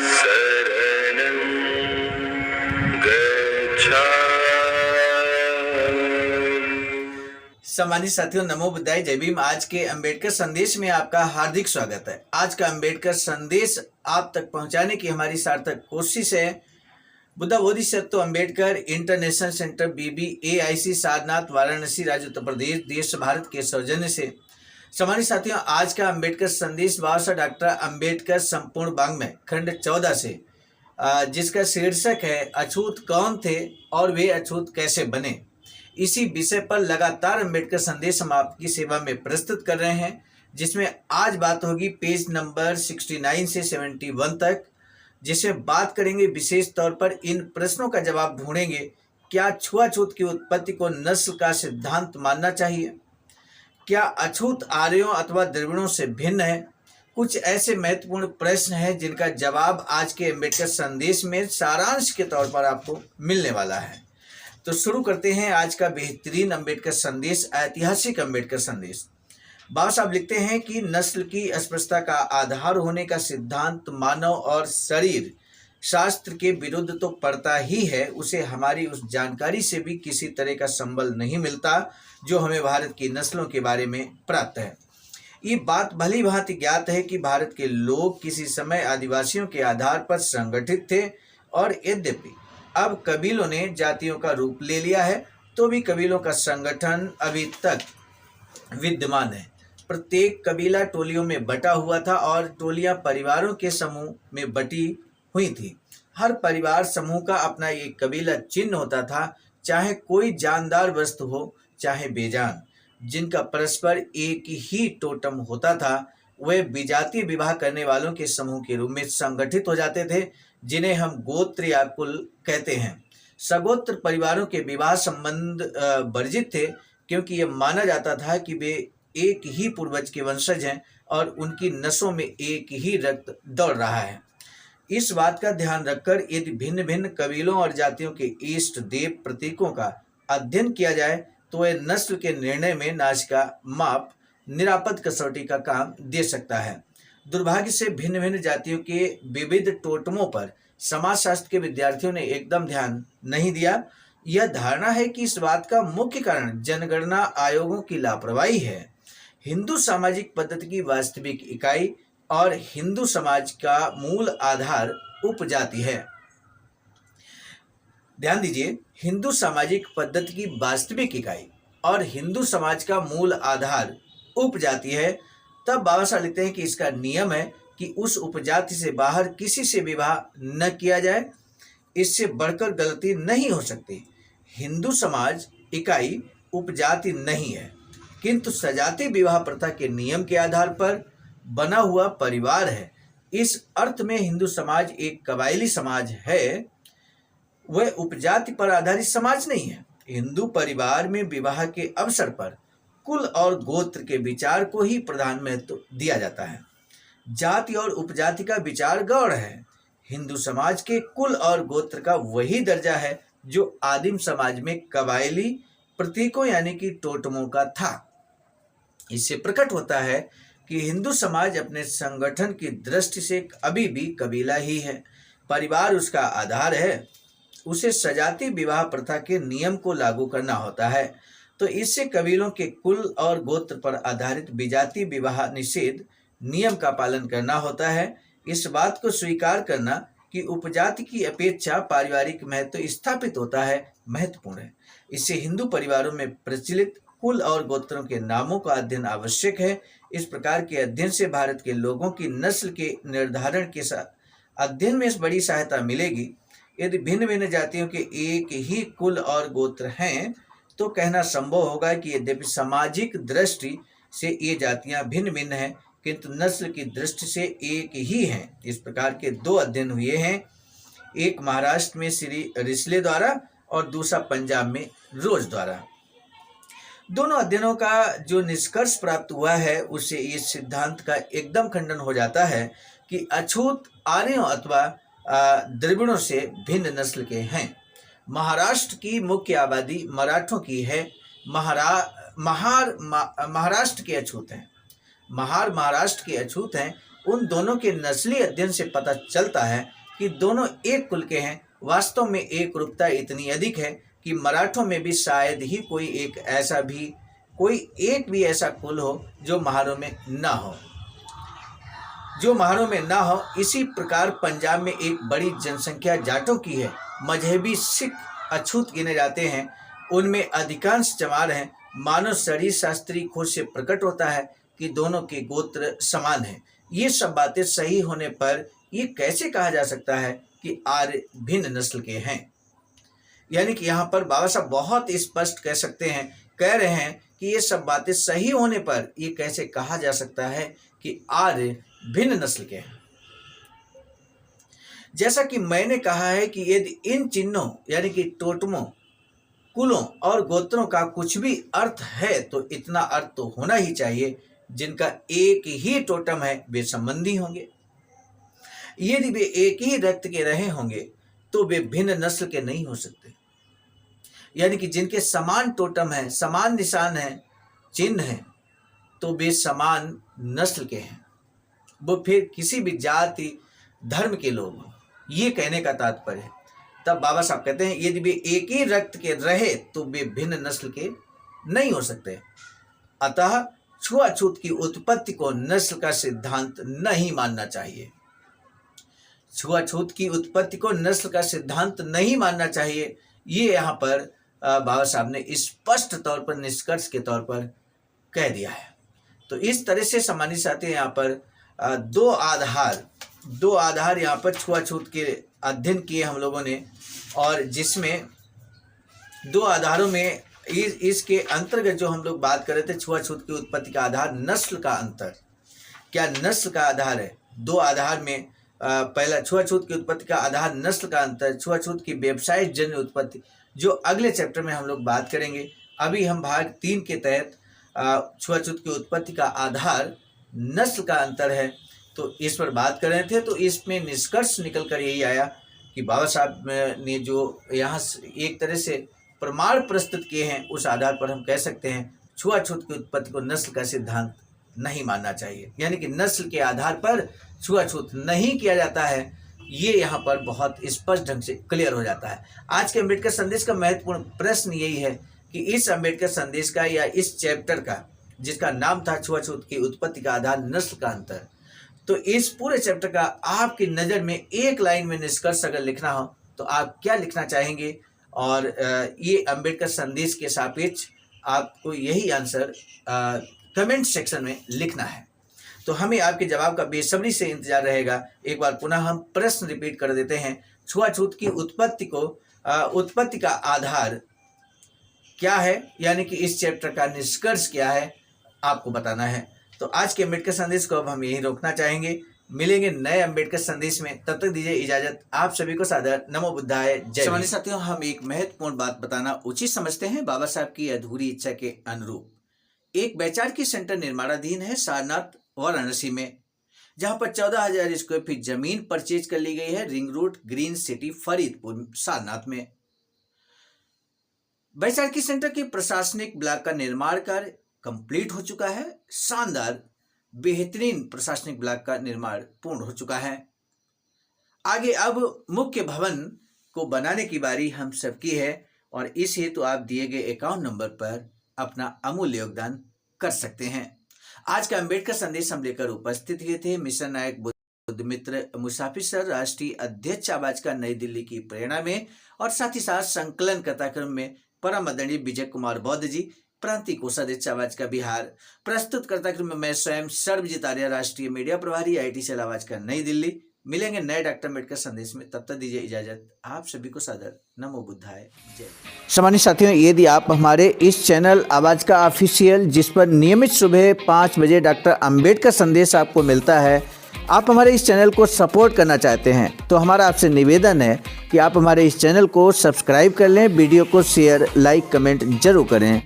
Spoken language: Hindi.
शरणं गच्छामि। सम्मानित साथियों, नमो बुद्धाय, जय भीम। आज के अंबेडकर संदेश में आपका हार्दिक स्वागत है। आज का अंबेडकर संदेश आप तक पहुंचाने की हमारी सार्थक कोशिश है Buddha Bodhisattva Ambedkar international centre BBAIC Sarnath, Varanasi, राज्य उत्तर प्रदेश, देश भारत के सौजन्य से। सम्मानित साथियों, आज का अंबेडकर संदेश बाबा साहब डॉक्टर अंबेडकर संपूर्ण वाङ्मय खंड 14 से, जिसका शीर्षक है अछूत कौन थे और वे अछूत कैसे बने। इसी विषय पर लगातार अंबेडकर संदेश हम आपकी सेवा में प्रस्तुत कर रहे हैं, जिसमें आज बात होगी पेज नंबर 69 से 71 तक, जिसमें बात करेंगे विशेष तौर पर इन प्रश्नों का जवाब ढूंढेंगे। क्या छुआछूत की उत्पत्ति को नस्ल का सिद्धांत मानना चाहिए? क्या अछूत आर्यों अथवा द्रविड़ों से भिन्न है? कुछ ऐसे महत्वपूर्ण प्रश्न हैं जिनका जवाब आज के अंबेडकर संदेश में सारांश के तौर पर आपको मिलने वाला है। तो शुरू करते हैं आज का बेहतरीन अंबेडकर संदेश, ऐतिहासिक अंबेडकर संदेश। बाबा साहब लिखते हैं कि नस्ल की अस्पृश्यता का आधार होने का सिद्धांत मानव और शरीर शास्त्र के विरुद्ध तो पड़ता ही है, उसे हमारी उस जानकारी से भी किसी तरह का संबल नहीं मिलता जो हमें भारत की नस्लों के बारे में प्राप्त है। ये बात भली भांति ज्ञात है कि भारत के लोग किसी समय आदिवासियों के आधार पर संगठित थे, और यद्यपि अब कबीलों ने जातियों का रूप ले लिया है, तो भी कबीलों का संगठन अभी तक विद्यमान है। प्रत्येक कबीला टोलियों में बटा हुआ था और टोलियां परिवारों के समूह में बटी हुई थी। हर परिवार समूह का अपना एक कबीला चिन्ह होता था, चाहे कोई जानदार वस्तु हो चाहे बेजान। जिनका परस्पर एक ही टोटम होता था, वे विजातीय विवाह करने वालों के समूह के रूप में संगठित हो जाते थे, जिन्हें हम गोत्र या कुल कहते हैं। सगोत्र परिवारों के विवाह संबंध वर्जित थे, क्योंकि यह माना जाता था कि वे एक ही पूर्वज के वंशज हैं और उनकी नसों में एक ही रक्त दौड़ रहा है। इस बात का ध्यान रखकर यदि भिन्न भिन्न कबीलों और जातियों के इष्ट देव प्रतीकों का अध्ययन किया जाए, तो वह नस्ल के निर्णय में नाच का माप, निरापद कसौटी का काम दे सकता है। दुर्भाग्य से भिन्न भिन्न जातियों के विविध टोटमों पर समाजशास्त्र के विद्यार्थियों ने एकदम ध्यान नहीं दिया। यह धारणा है कि इस बात का मुख्य कारण जनगणना आयोगों की लापरवाही है। हिंदू सामाजिक पद्धति की वास्तविक इकाई और हिंदू समाज का मूल आधार उपजाति है। ध्यान दीजिए, हिंदू सामाजिक पद्धति की वास्तविक इकाई और हिंदू समाज का मूल आधार उपजाति है। तब बाबा साहब लिखते हैं कि इसका नियम है कि उस उपजाति से बाहर किसी से विवाह न किया जाए। इससे बढ़कर गलती नहीं हो सकती। हिंदू समाज इकाई उपजाति नहीं है, किंतु सजातीय विवाह प्रथा के नियम के आधार पर बना हुआ परिवार है। इस अर्थ में हिंदू समाज एक कबायली समाज है, वह उपजाति पर आधारित समाज नहीं है। हिंदू परिवार में विवाह के अवसर पर कुल और गोत्र के विचार को ही प्रधान महत्व दिया जाता है। जाति और उपजाति का विचार गौण है। हिंदू समाज के कुल और गोत्र का वही दर्जा है जो आदिम समाज में कबायली प्रतीकों यानी कि टोटमों का था। इससे प्रकट होता है कि हिंदू समाज अपने संगठन की दृष्टि से अभी भी कबीला ही है। परिवार उसका आधार है। उसे सजातीय विवाह प्रथा के नियम को लागू करना होता है, तो इससे कबीलों के कुल और गोत्र पर आधारित विजातीय विवाह निषेध नियम का पालन करना होता है। इस बात को स्वीकार करना कि उपजाति की अपेक्षा पारिवारिक महत्व स्थापित होता है महत्वपूर्ण है। इससे हिंदू परिवारों में प्रचलित कुल और गोत्रों के नामों का अध्ययन आवश्यक है। इस प्रकार के अध्ययन से भारत के लोगों की नस्ल के निर्धारण के साथ अध्ययन में बड़ी सहायता मिलेगी। यदि भिन्न भिन्न जातियों के एक ही कुल और गोत्र हैं, तो कहना संभव होगा कि यद्यपि सामाजिक दृष्टि से ये जातियां भिन्न भिन्न हैं, किंतु नस्ल की दृष्टि से एक ही हैं। इस प्रकार के दो अध्ययन हुए हैं, एक महाराष्ट्र में श्री रिस्ले द्वारा और दूसरा पंजाब में रोज द्वारा। दोनों अध्ययनों का जो निष्कर्ष प्राप्त हुआ है, उससे इस सिद्धांत का एकदम खंडन हो जाता है कि अछूत आर्यों अथवा द्रविड़ों से भिन्न नस्ल के हैं। महाराष्ट्र की मुख्य आबादी मराठों की है। महाराष्ट्र के अछूत हैं। महाराष्ट्र के अछूत हैं। उन दोनों के नस्ली अध्ययन से पता चलता है कि दोनों एक कुल के हैं। वास्तव में एक रूपता इतनी अधिक है कि मराठों में भी शायद ही कोई एक भी ऐसा कुल हो जो महारों में ना हो। इसी प्रकार पंजाब में एक बड़ी जनसंख्या जाटों की है। मजहबी सिख अछूत गिने जाते हैं, उनमें अधिकांश चमार हैं। मानव शरीर शास्त्रीय खोज से प्रकट होता है कि दोनों के गोत्र समान हैं। ये सब बातें सही होने पर ये कैसे कहा जा सकता है कि आर्य भिन्न नस्ल के हैं। यानी कि यहाँ पर बाबा साहब बहुत स्पष्ट कह रहे हैं कि ये सब बातें सही होने पर ये कैसे कहा जा सकता है कि आर्य भिन्न नस्ल के हैं। जैसा कि मैंने कहा है कि यदि इन चिन्हों यानी कि टोटमों, कुलों और गोत्रों का कुछ भी अर्थ है तो इतना अर्थ तो होना ही चाहिए, जिनका एक ही टोटम है वे संबंधी होंगे। यदि वे एक ही रक्त के रहे होंगे तो वे भिन्न नस्ल के नहीं हो सकते। यानी कि जिनके समान टोटम है, समान निशान है, चिन्ह है, तो वे समान नस्ल के हैं, वो फिर किसी भी जाति धर्म के लोग हों, ये कहने का तात्पर्य है। तब बाबा साहब कहते हैं यदि वे एक ही रक्त के रहे तो वे भिन्न नस्ल के नहीं हो सकते। अतः छुआछूत की उत्पत्ति को नस्ल का सिद्धांत नहीं मानना चाहिए। छुआछूत की उत्पत्ति को नस्ल का सिद्धांत नहीं मानना चाहिए, ये यहाँ पर बाबा साहब ने स्पष्ट तौर पर निष्कर्ष के तौर पर कह दिया है। तो इस तरह से सम्मानित साथी यहाँ पर दो आधार यहाँ पर छुआछूत के अध्ययन किए हम लोगों ने, और जिसमें दो आधारों में इसके अंतर्गत जो हम लोग बात कर रहे थे, छुआछूत की उत्पत्ति का आधार नस्ल का अंतर, क्या नस्ल का आधार है। दो आधार में पहला छुआछूत की उत्पत्ति का आधार नस्ल का अंतर, छुआछूत की व्यवसाय जन्य उत्पत्ति, जो अगले चैप्टर में हम लोग बात करेंगे। अभी हम भाग 3 के तहत छुआछूत की उत्पत्ति का आधार नस्ल का अंतर है, तो इस पर बात कर रहे थे। तो इसमें निष्कर्ष निकल कर यही आया कि बाबा साहब ने जो यहाँ एक तरह से प्रमाण प्रस्तुत किए हैं, उस आधार पर हम कह सकते हैं छुआछूत की उत्पत्ति को नस्ल का सिद्धांत नहीं मानना चाहिए। यानी कि नस्ल के आधार पर छुआछूत नहीं किया जाता है, ये यहाँ पर बहुत स्पष्ट ढंग से क्लियर हो जाता है। आज के अम्बेडकर संदेश का महत्वपूर्ण प्रश्न यही है कि इस अम्बेडकर संदेश का या इस चैप्टर का, जिसका नाम था छुआछूत की उत्पत्ति का आधार नस्ल का अंतर, तो इस पूरे चैप्टर का आपकी नज़र में एक लाइन में निष्कर्ष अगर लिखना हो तो आप क्या लिखना चाहेंगे, और ये अम्बेडकर संदेश के सापेक्ष आपको यही आंसर कमेंट सेक्शन में लिखना है। तो हमें आपके जवाब का बेसब्री से इंतजार रहेगा। एक बार पुनः हम प्रश्न रिपीट कर देते हैं। छुआछूत की उत्पत्ति का आधार क्या है, यानी कि इस चैप्टर का निष्कर्ष क्या है, आपको बताना है। तो आज के अम्बेडकर संदेश को अब हम यही रोकना चाहेंगे। मिलेंगे नए अम्बेडकर संदेश में, तब तक दीजिए इजाजत। आप सभी को सादर नमो बुद्धाय जय। सम्मानित साथियों, हम एक महत्वपूर्ण बात बताना उचित समझते हैं। बाबा साहब की अधूरी इच्छा के अनुरूप एक वैचारिक सेंटर निर्माणाधीन है सारनाथ वाराणसी में, जहां पर 14,000 स्क्वायर फीट जमीन परचेज कर ली गई है ring road green city Faridpur Sarnath में। वैचारिक सेंटर के प्रशासनिक ब्लॉक का निर्माण कार्य कंप्लीट हो चुका है। शानदार बेहतरीन प्रशासनिक ब्लॉक का निर्माण पूर्ण हो चुका है। आगे अब मुख्य भवन को बनाने की बारी हम सबकी है, और इस हेतु आप दिए गए अकाउंट नंबर पर अपना अमूल्य योगदान कर सकते हैं। आज का अम्बेडकर संदेश हम लेकर उपस्थित हुए थे मिशन नायक बुद्ध मित्र मुसाफिर सर, राष्ट्रीय अध्यक्ष आवाज का नई दिल्ली की प्रेरणा में, और साथ ही साथ संकलन कथाक्रम में परम आदरणीय विजय कुमार बौद्ध जी, प्रांतीय कोषाध्यक्ष आवाज का बिहार। प्रस्तुत करता में मैं स्वयं सर्वजीत आर्य, राष्ट्रीय मीडिया प्रभारी IT सेल आवाज का नई दिल्ली। मिलेंगे नए डॉक्टर अम्बेडकर संदेश में, तब तक दीजिए इजाजत। आप सभी को सादर नमो बुद्धाय जय। सम्मानित साथियों, यदि आप हमारे इस चैनल आवाज का ऑफिशियल, जिस पर नियमित सुबह 5 बजे डॉक्टर अम्बेडकर संदेश आपको मिलता है, आप हमारे इस चैनल को सपोर्ट करना चाहते हैं, तो हमारा आपसे निवेदन है कि आप हमारे इस चैनल को सब्सक्राइब कर लें, वीडियो को शेयर, लाइक, कमेंट जरूर करें।